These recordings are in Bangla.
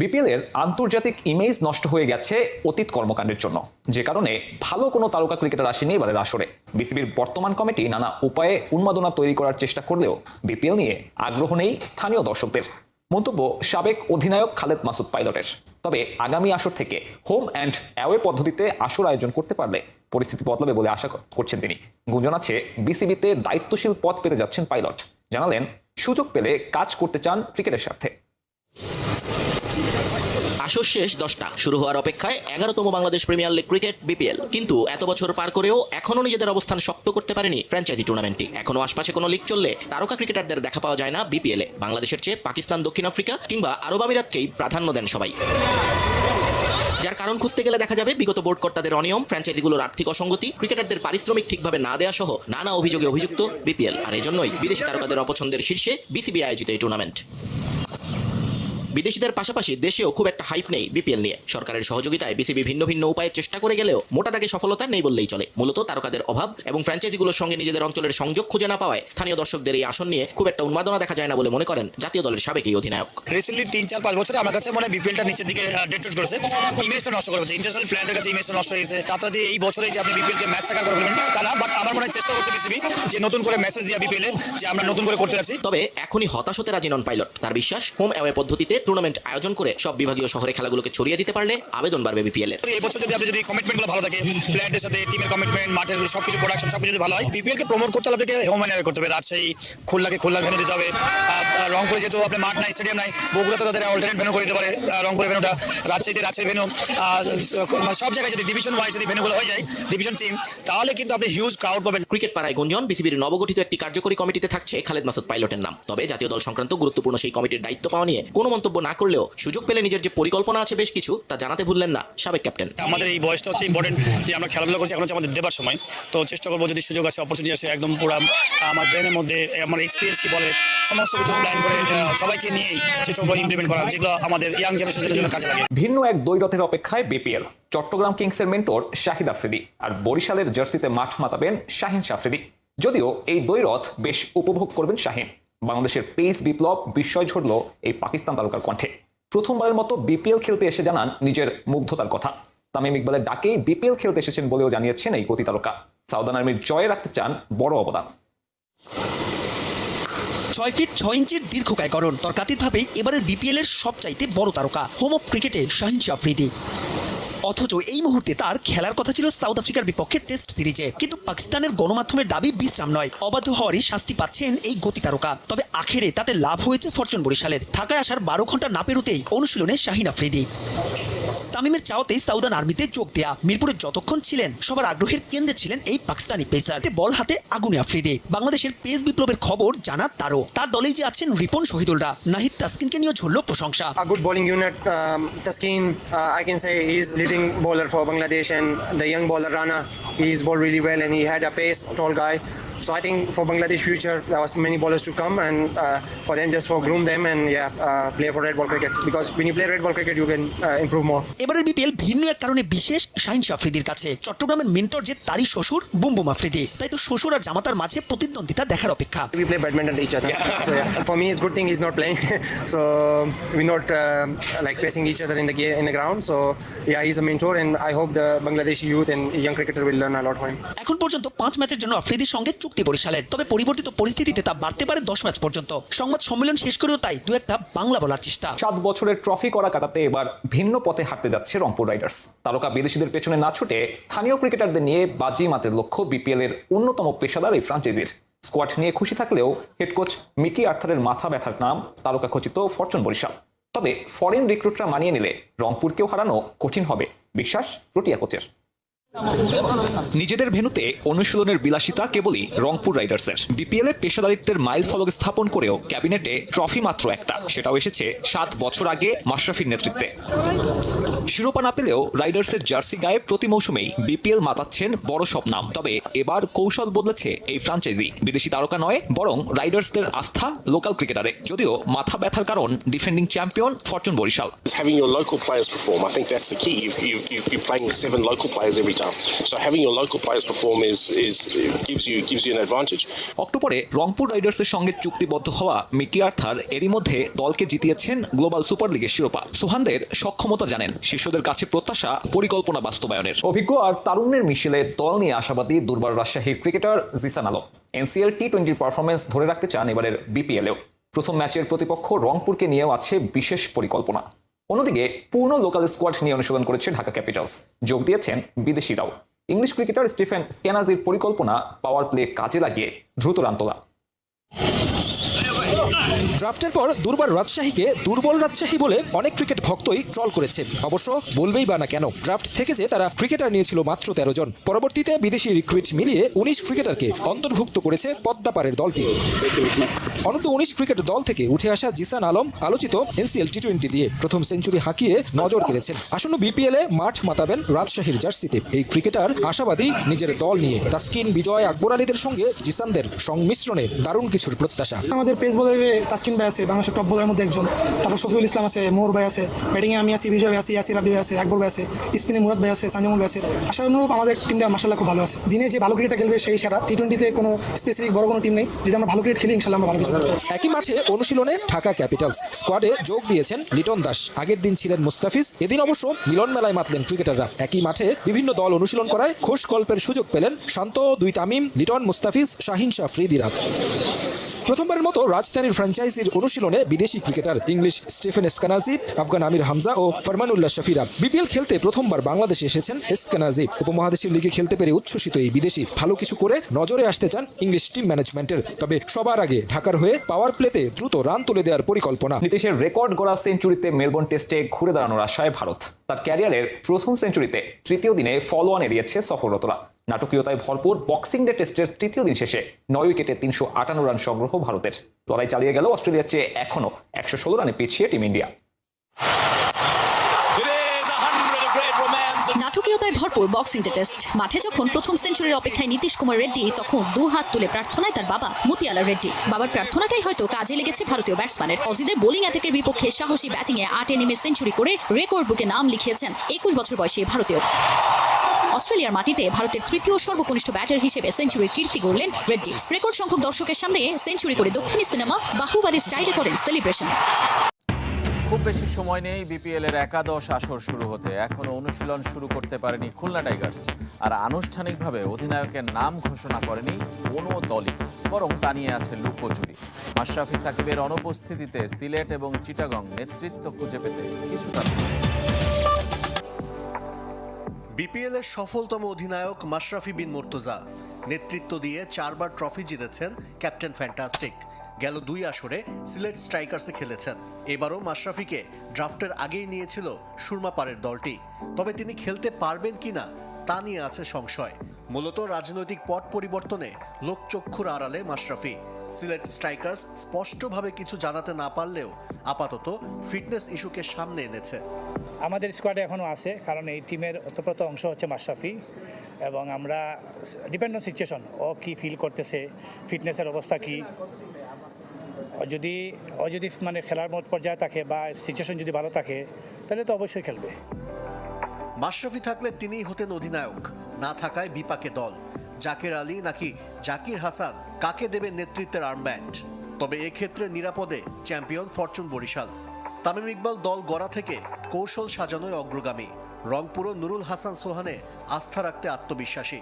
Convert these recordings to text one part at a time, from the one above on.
বিপিএল এর আন্তর্জাতিক ইমেজ নষ্ট হয়ে গেছে অতীত কর্মকাণ্ডের জন্য, যে কারণে ভালো কোনো তারকা ক্রিকেটার আসেনি এবারের আসরে। বিসিবির বর্তমান কমিটি নানা উপায়ে উন্মাদনা তৈরি করার চেষ্টা করলেও বিপিএল নিয়ে আগ্রহ নেই স্থানীয় দর্শকদের। মন্তব্য সাবেক অধিনায়ক খালেদ মাসুদ পাইলটের। তবে আগামী আসর থেকে হোম অ্যান্ড অ্যাওয়ে পদ্ধতিতে আসর আয়োজন করতে পারলে পরিস্থিতি বদলাবে বলে আশা করছেন তিনি। গুঞ্জন আছে বিসিবিতে দায়িত্বশীল পদ পেতে যাচ্ছেন পাইলট। জানালেন সুযোগ পেলে কাজ করতে চান ক্রিকেটের স্বার্থে। আসর শেষ 10টা, শুরু হওয়ার অপেক্ষায় 11তম Bangladesh premier league cricket BPL. কিন্তু এত বছর পার করেও এখনো নিজেদের অবস্থান শক্ত করতে পারেনি ফ্র্যাঞ্চাইজি টুর্নামেন্টটি। এখনো আশপাশে কোনো লিগ চললে তারকা ক্রিকেটারদের দেখা পাওয়া যায় না বিপিএলে। বাংলাদেশের চেয়ে পাকিস্তান, দক্ষিণ আফ্রিকা কিংবা আরব আমিরাতকেই প্রাধান্য দেন সবাই। যার কারণ খুঁজতে গেলে দেখা যাবে বিগত বোর্ড কর্তাদের অনিয়ম, ফ্র্যাঞ্চাইজিগুলোর আর্থিক অসঙ্গতি, ক্রিকেটারদের পারিশ্রমিক ঠিকভাবে না দেওয়া সহ নানা অভিযোগে অভিযুক্ত বিপিএল। আর এজন্যই বিদেশি তারকাদের অপছন্দের শীর্ষে বিসিবি আয়োজিত এই টুর্নামেন্ট। বিদেশিদের পাশাপাশি দেশেও খুব একটা হাইপ নেই বিপিএল নিয়ে। সরকারের সহযোগিতায় বিসিবি ভিন্ন ভিন্ন উপায়ে চেষ্টা করে গেলেও মোটা দাগে সফলতা নেই বললেই চলে। মূলত তারকাদের অভাব এবং ফ্র্যাঞ্চাইজিগুলোর সঙ্গে নিজেদের অঞ্চলের সংযোগ খুঁজে না পাওয়ায় স্থানীয় দর্শকদের এই আসন নিয়ে খুব একটা উন্মাদনা দেখা যায় না বলে মনে করেন জাতীয় দলের সাবেক এই অধিনায়ক। রিসেন্টলি 3-4-5 বছরে আমার কাছে মনে বিপিএলটা নিচের দিকে ডেট্রয়েট করেছে, ইমেজটা নষ্ট করেছে, ইন্টারন্যাশনাল প্লেয়ারদের কাছে ইমেজটা নষ্ট হয়েছে। তাতে দিয়ে এই বছরে যে আপনি বিপিএলকে ম্যাচ টাকা করে ফেলবেন তা না, বাট আমার মনে হয় চেষ্টা করছে বিসিবি যে নতুন করে মেসেজ দিয়া বিপিএল যে আমরা নতুন করে করতে যাচ্ছি। তবে এখনই হতাশ হতে রাজি নন পাইলট। তার বিশ্বাস হোম অ্যাওয়ে পদ্ধতিতে টুর্নামেন্ট আয়োজন করে সব বিভাগীয় শহরে খেলাগুলোকে ছড়িয়ে দিতে পারলে আবেদন বাড়বে বিপিএল এর। এই বছর যদি কমিটমেন্টগুলো ভালো থাকে, প্লেয়ারদের সাথে টিমের কমিটমেন্ট, মাঠের সবকিছু প্রোডাকশন সবকিছু যদি ভালো হয়, বিপিএল কে প্রমোট করতে হলে আপনাকে হোম অ্যাওয়ে করতে হবে। রাজশাহী, খুলনাকে খুলনা ভেন্যু দিতে হবে, রংপুরে যেহেতু আপনার মাঠ নাই, স্টেডিয়াম নাই, বগুড়াতে তাদের অল্টারনেট ভেন্যু করে দিতে পারে, রংপুরের ভেন্যুটা, রাজশাহীতে রাজশাহী ভেন্যু, সব জায়গায় যদি ডিভিশন ওয়াইজ যদি ভেন্যুগুলো হয়ে যায়, ডিভিশন টিম, তাহলে কিন্তু আপনি হিউজ ক্রাউড পাবেন। ক্রিকেট পাড়ায় গুঞ্জন বিসিবির নবগঠিত একটি কার্যকরী কমিটিতে থাকছে খালেদ মাসুদ পাইলটের নাম। তবে জাতীয় দল সংক্রান্ত গুরুত্বপূর্ণ সেই কমিটির দায়িত্ব পাওয়া নিয়ে কোনো মন্তব্য না করলেও সুযোগ পেলে নিজের যে পরিকল্পনা আছে বেশ কিছু তা জানাতে ভুললেন না সাবেক ক্যাপ্টেন। আমাদের এই বয়সটা হচ্ছে ইম্পর্টেন্ট, যে আমরা খেলাধুলা করছি, এখন হচ্ছে আমাদের দেবার সময়। তো চেষ্টা করবো যদি সুযোগ আসে, অপরচুনিটি আসে, একদম পুরো আমার ব্রেনের মধ্যে আমার এক্সপিরিয়েন্স কি বলে সমস্ত কিছু প্ল্যান করে সবাইকে নিয়েই চেষ্টা করবো ইমপ্লিমেন্ট করা, যেগুলো আমাদের ইয়াং জেনারেশনের জন্য কাজে লাগে। ভিন্ন এক দ্বৈরথের অপেক্ষায় বিপিএল। চট্টগ্রাম কিংসের মেন্টর শাহিদ আফ্রিদি আর বরিশালের জার্সিতে মাঠ মাতাবেন শাহিন আফ্রিদি। যদিও এই দ্বৈরথ বেশ উপভোগ করবেন শাহিন। বাংলাদেশের পেস বিপ্লব বিস্ময় ঝরল এই পাকিস্তান তারকার কণ্ঠে। প্রথমবারের মতো বিপিএল খেলতে এসে জানান নিজের মুগ্ধতার কথা। তামিম ইকবালের ডাকেই বিপিএল খেলতে এসেছেন বলেও জানিয়েছেন এই গতি তারকা। সাউদার্ন আর্মির জয়ে রাখতে চান বড় অবদান। 6 ফিট 6 ইঞ্চির দীর্ঘকায়করণ তর্কাতীতভাবেই এবারের বিপিএল এর সবচাইতে বড় তারকা হোম অফ ক্রিকেটে শাহিন আফ্রিদি। অথচ এই মুহূর্তে তার খেলার কথা ছিল সাউথ আফ্রিকার বিপক্ষে টেস্ট সিরিজে। কিন্তু পাকিস্তানের গণমাধ্যমের দাবি বিশ্রাম নয়, অবাধ্য হওয়ারই শাস্তি পাচ্ছেন এই গতি তারকা। তবে আখেরে তাতে লাভ হয়েছে ফরচুন বরিশালের। ঢাকায় আসার 12 ঘন্টা না পেরোতেই অনুশীলনে শাহিন আফ্রিদি। তামিমের চাওয়াতেই সাউদার্ন আর্মিতে যোগ দেয়া। মিরপুরে যতক্ষণ ছিলেন সবার আগ্রহের কেন্দ্রে ছিলেন এই পাকিস্তানি পেসার। বল হাতে আগুনে আফ্রিদি। বাংলাদেশের পেস বিপ্লবের খবর জানা তারও। তার দলেই যে আছেন রিপন, শহীদুলরা, নাহিদ, তাসকিনকে নিয়ে ঝরল প্রশংসা। A good bowling unit. Taskin, I can say he's leading bowler for Bangladesh, and the young bowler Rana, he's bowled really well, and he had a pace, tall guy. So I think for Bangladesh future, there was many bowlers to come, and for them just for groom them and play for red ball cricket, because when you play red ball cricket, you can improve more. এবারের বিপিএল ভিন্ন এক কারণে বিশেষ শাহিন আফ্রিদির কাছে। চট্টগ্রামের মেন্টর যে তারই শ্বশুর বুমবুম আফ্রিদি। তাই তো শ্বশুর আর জামাতার মাঝে প্রতিদ্বন্দ্বিতা দেখার অপেক্ষা। We play badminton each other. So for me, it's good thing he's not playing. So we're not like facing each other in the ground. So he's a mentor, and I hope the Bangladeshi youth and young cricketer will learn a lot from him. এখন পর্যন্ত 5 ম্যাচের জন্য আফ্রিদির সঙ্গে চুক্তি বরিশালের। তবে পরিবর্তিত পরিস্থিতিতে তা বাড়তে পারে 10 ম্যাচ পর্যন্ত। সংবাদ সম্মেলন শেষ করেও তাই দু একটা বাংলা বলার চেষ্টা। 7 বছরের ট্রফি করা কাটাতে এবার ভিন্ন পথে হাঁটতে যাচ্ছে রংপুর রাইডার্স। তারকা বিদেশিদের পেছনে না ছুটে স্থানীয় ক্রিকেটারদের নিয়ে বাজি মাতের লক্ষ্য বিপিএল এর অন্যতম পেশাদার এই ফ্র্যাঞ্চাইজির। স্কোয়াড নিয়ে খুশি থাকলেও হেড কোচ মিকি আর্থারের মাথা ব্যথার নাম তারকা খচিত ফরচুন বরিশাল। তবে ফরেন রিক্রুটরা মানিয়ে নিলে রংপুরকেও হারানো কঠিন হবে, বিশ্বাস প্রোটিয়া কোচের। নিজেদের ভেন্যুতে অনুশীলনের বিলাসিতা কেবলই রংপুর রাইডার্সের। বিপিএল এ পেশাদারিত্বের মাইল ফলক স্থাপন করেও ক্যাবিনেটে ট্রফি মাত্র একটা, সেটাও এসেছে 7 বছর আগে মাশরাফির নেতৃত্বে। শিরোপা না পেলেও রাইডার্সের জার্সি গায়ে প্রতি মৌসুমেই বিপিএল মাতাচ্ছেন বড় সব নাম। তবে এবার কৌশল বদলেছে এই ফ্র্যাঞ্চাইজি। বিদেশি তারকা নয়, বরং রাইডার্সদের আস্থা লোকাল ক্রিকেটারে। যদিও মাথা ব্যথার কারণ defending champion Fortune Barishal. Having your local players perform, I think that's the key. You're playing 7 local players every time. down. So having your local players perform gives you an advantage. অক্টোবরে রংপুর রাইডার্সের সঙ্গে চুক্তিবদ্ধ হওয়া মিকি আর্থার এরই মধ্যে দলকে জিতিয়েছেন গ্লোবাল সুপার লিগের শিরোপা। সুহানদের সক্ষমতা জানেন, শিষ্যদের কাছে প্রত্যাশা পরিকল্পনা বাস্তবায়নের। অভিজ্ঞ আর তারুণ্যের মিশেলে দল নিয়ে আশাবাদী দুর্বার রাজশাহীর ক্রিকেটার জিসান আলম। এনসিএল টি20 পারফরমেন্স ধরে রাখতে চান এবারের বিপিএলেও। প্রথম ম্যাচের প্রতিপক্ষ রংপুরকে নিয়েও আছে বিশেষ পরিকল্পনা। অন্যদিকে পূর্ণ লোকাল স্কোয়াড নিয়ে অনুশীলন করেছে ঢাকা ক্যাপিটালস, যোগ দিয়েছেন বিদেশিরাও। ইংলিশ ক্রিকেটার স্টিফেন স্ক্যানাজির পরিকল্পনা পাওয়ার প্লে কাজে লাগিয়ে দ্রুত রান তোলা। ড্রাফটের পর দুর্বার রাজশাহীকে দুর্বল রাজশাহী বলে অনেক ক্রিকেট ভক্তই ট্রল করেছে। অবশ্য বলবেই বা না কেন, ড্রাফট থেকে যে তারা ক্রিকেটার নিয়েছিল মাত্র 13 জন। পরবর্তীতে বিদেশি রিক্রুইট মিলিয়ে 19 ক্রিকেটারকে অন্তর্ভুক্ত করেছে পদ্মাপাড়ের দলটি। অনূর্ধ্ব 19 ক্রিকেট দল থেকে উঠে আসা জিসান আলম আলোচিত এনসিএল টি20 দিয়ে প্রথম সেঞ্চুরি হাঁকিয়ে নজর কেড়েছেন। আসন্ন বিপিএলে মাঠ মাতাবেন রাজশাহীর জার্সিতে। এই ক্রিকেটার আশাবাদী নিজের দল নিয়ে। তাসকিন, বিজয়, আকবর আলীদের সঙ্গে জিসানদের সংমিশ্রণে দারুণ কিছুর প্রত্যাশা। আমাদের পেস বোলারে তাসকিন ভাই আছে, বাংলাদেশের টপ বোলারের মধ্যে একজন। তারপর শফিউল ইসলাম আছে, মোর ভাই আছে, ব্যাটিংয়ে আমি আছি, বিজয় ভাই আছে, ইয়াসির আব্দি ভাই আছে, আকবর ভাই আছে, স্পিনে মুরাদ ভাই আছে, সানজামুল ভাই আছে। আশানুরূপ আমাদের টিমটা মাশাআল্লাহ খুব ভালো আছে। দিনে যে ভালো ক্রিকেটটা খেলবে সেই সেরা। টি20তে কোনো স্পেসিফিক বড় কোনো টিম নেই। যদি আমরা ভালো ক্রিকেট খেলি ইনশাআল্লাহ আমরা ভালো কিছু করতে পারবো। একই মাঠে অনুশীলনে ঢাকা ক্যাপিটালস। স্কোয়াডে যোগ দিয়েছেন লিটন দাস। আগের দিন ছিলেন মুস্তাফিজ। এদিন অবশ্য মিলন মেলায় মাতলেন ক্রিকেটাররা। একই মাঠে বিভিন্ন দল অনুশীলন করায় খোশ গল্পের সুযোগ পেলেন শান্ত, দুই তামিম, লিটন, মুস্তাফিজ, শাহিন শাহ আফ্রিদিরা। প্রথমবারের মতো রাজধানীর ফ্র্যাঞ্চাইজির অনুশীলনে বিদেশি ক্রিকেটার ইংলিশ স্টিফেন স্কানাজি, আফগান আমির হামজা ও ফরমানুল্লাহ শফিরা। বিপিএল খেলতে প্রথমবার বাংলাদেশে এসেছেন স্কানাজি। উপমহাদেশের লিগে খেলতে পেরে উচ্ছ্বসিত এই বিদেশি ভালো কিছু করে নজরে আসতে চান ইংলিশ টিম ম্যানেজমেন্টের। তবে সবার আগে ঢাকার হয়ে পাওয়ার প্লেতে দ্রুত রান তুলে দেওয়ার পরিকল্পনা। নীতিশের রেকর্ড গড়া সেঞ্চুরিতে মেলবোর্ন টেস্টে ঘুরে দাঁড়ানোর আশায় ভারত। তার ক্যারিয়ারের প্রথম সেঞ্চুরিতে তৃতীয় দিনে ফলো-অন এড়িয়েছে সফররতরা। নাটকীয়তায় ভরপুর বক্সিং ডে টেস্টের তৃতীয় দিন শেষে 9 উইকেটে 358 রান সংগ্রহ ভারতের। লড়াই চালিয়ে গেল অস্ট্রেলিয়ার চেয়ে এখনও 116 রানে পিছিয়ে টিম ইন্ডিয়া। নাটকীয়তায় ভরপুর বক্সিং ডে টেস্ট। মাঠে যখন প্রথম সেঞ্চুরির অপেক্ষায় নীতিশ কুমার রেড্ডি, তখন 2 হাত তুলে প্রার্থনায় তার বাবা মতিয়ালা রেড্ডি। বাবার প্রার্থনাটাই হয়তো কাজে লেগেছে ভারতীয় ব্যাটসম্যানের। অজিদের বোলিং অ্যাটাকের বিপক্ষে সাহসী ব্যাটিংয়ে 8 ইনিংসে সেঞ্চুরি করে রেকর্ড বুকে নাম লিখিয়েছেন 21 বছর বয়সী ভারতীয়। অস্ট্রেলিয়ার মাটিতে ভারতের তৃতীয় সর্বকনিষ্ঠ ব্যাটার হিসেবে সেঞ্চুরির কীর্তি গড়লেন রেড্ডি। রেকর্ড সংখ্যক দর্শকের সামনে সেঞ্চুরি করে দক্ষিণী সিনেমা বাহুবালী স্টাইলে করেন সেলিব্রেশন। খুব বেশি সময় নেই বিপিএল এর একাদশ আসর শুরু হতে। এখনো অনুশীলন শুরু করতে পারেনি খুলনা টাইগার্স। আর আনুষ্ঠানিকভাবে অধিনায়কের নাম ঘোষণা করেনি কোনো দলই, বরং তা নিয়ে আছে লুকোচুরি। মাশরাফি সাকিবের অনুপস্থিতিতে সিলেট এবং চিটাগং নেতৃত্ব খুঁজে পেতে কিছুটা। বিপিএল এর সফলতম অধিনায়ক মাশরাফি বিন মুর্তজা নেতৃত্ব দিয়ে 4 বার ট্রফি জিতেছেন ক্যাপ্টেন ফ্যান্টাস্টিক। গেল 2 আসরে সিলেট স্ট্রাইকার্সে খেলেছেন। এবারও মাশরাফিকে ড্রাফটের আগেই নিয়েছিল সুরমাপাড়ের দলটি। তবে তিনি খেলতে পারবেন কিনা তা নিয়ে আছে সংশয়। মূলত রাজনৈতিক পট পরিবর্তনে লোকচক্ষুর আড়ালে মাশরাফি। সিলেট স্ট্রাইকার্স স্পষ্টভাবে কিছু জানাতে না পারলেও আপাতত ফিটনেস ইস্যুকে সামনে এনেছে। আমাদের স্কোয়াডে এখনও আছে, কারণ এই টিমের অতপ্রত অংশ হচ্ছে মাশরাফি। এবং আমরা ডিপেন্ড অন সিচুয়েশন, ও কি ফিল করতেছে, ফিটনেসের অবস্থা কি। ও যদি মানে খেলার মত পর্যায়ে থাকে বা সিচুয়েশন যদি ভালো থাকে, তাহলে তো অবশ্যই খেলবে। মাশরাফি থাকলে তিনিই হতেন অধিনায়ক, না থাকায় বিপাকে দল। জাকের আলী নাকি জাকির হাসান, কাকে দেবে নেতৃত্বের আর্মব্যান্ড? তবে এক্ষেত্রে নিরাপদে চ্যাম্পিয়ন ফরচুন বরিশাল। তামিম ইকবাল দল গড়া থেকে কৌশল সাজানোয় অগ্রগামী। রংপুরও নুরুল হাসান সোহানে আস্থা রাখতে আত্মবিশ্বাসী।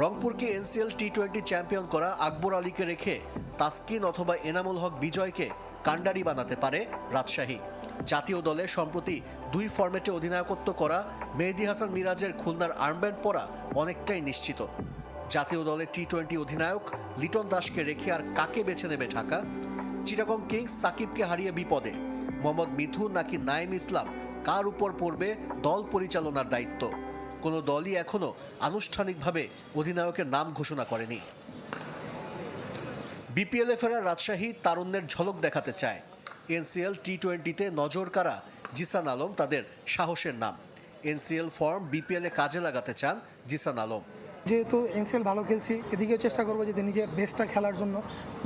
রংপুরকে এনসিএল টি20 চ্যাম্পিয়ন করা আকবর আলীকে রেখে তাসকিন অথবা এনামুল হক বিজয়কে কান্ডারি বানাতে পারে রাজশাহী। জাতীয় দলে সম্প্রতি 2 ফরম্যাটে অধিনায়কত্ব করা মেহেদী হাসান মিরাজের খুলনার আর্মব্যান্ড পরা অনেকটাই নিশ্চিত। জাতীয় দলে টি20 অধিনায়ক লিটন দাসকে রেখে আর কাকে বেছে নেবে ঢাকা? চিটাগং কিংস সাকিবকে হারিয়ে বিপদে। মোহাম্মদ মিথুন নাকি নাইম ইসলাম, কার উপর পড়বে দল পরিচালনার দায়িত্ব? কোনো দলই এখনো আনুষ্ঠানিকভাবে অধিনায়কের নাম ঘোষণা করেনি। বিপিএলে ফেরা রাজশাহী তারুণ্যের ঝলক দেখাতে চায়। এনসিএল টি20তে নজর কাড়া জিসান আলম তাদের সাহসের নাম। এনসিএল ফর্ম বিপিএলে কাজে লাগাতে চান জিসান আলম। যেহেতু এনসিএল ভালো খেলছি, এদিকেও চেষ্টা করবো যদি নিজের বেস্টটা খেলার জন্য,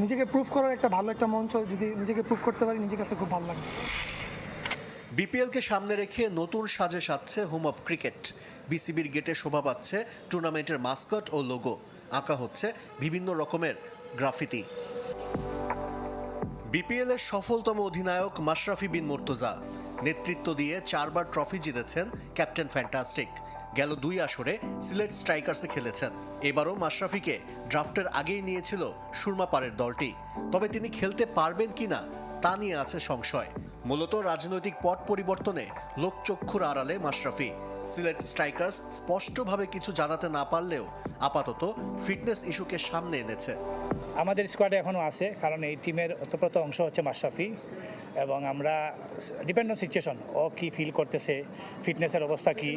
নিজেকে প্রুভ করার একটা ভালো একটা মঞ্চ। যদি নিজেকে প্রুভ করতে পারি, নিজের কাছে খুব ভালো লাগবে। বিপিএলকে সামনে রেখে নতুন সাজে সাজছে হোম অফ ক্রিকেট। বিসিবির গেটে শোভা পাচ্ছে টুর্নামেন্টের মাস্কট ও লোগো, আঁকা হচ্ছে বিভিন্ন রকমের গ্রাফিতি। বিপিএল এর সফলতম অধিনায়ক মাশরাফি বিন মুর্তজা নেতৃত্ব দিয়ে 4 বার ট্রফি জিতেছেন ক্যাপ্টেন ফ্যান্টাস্টিক। গেল 2 আসরে সিলেট স্ট্রাইকার্সে খেলেছেন। এবারও মাশরাফিকে ড্রাফটের আগেই নিয়েছিল সুরমা পাড়ের দলটি, তবে তিনি খেলতে পারবেন কিনা তা নিয়ে আছে সংশয়। মূলত রাজনৈতিক পট পরিবর্তনে লোকচক্ষুর আড়ালে মাশরাফি। সিলেট স্ট্রাইকার্স স্পষ্টভাবে কিছু জানাতে না পারলেও আপাতত ফিটনেস ইস্যুকে সামনে এনেছে। আমাদের স্কোয়াডে এখনও আছে, কারণ এই টিমের অতপ্রত অংশ হচ্ছে মাশরাফি, এবং আমরা ডিপেন্ড অন সিচুয়েশন ও কি ফিল করতেছে, ফিটনেসের অবস্থা কি,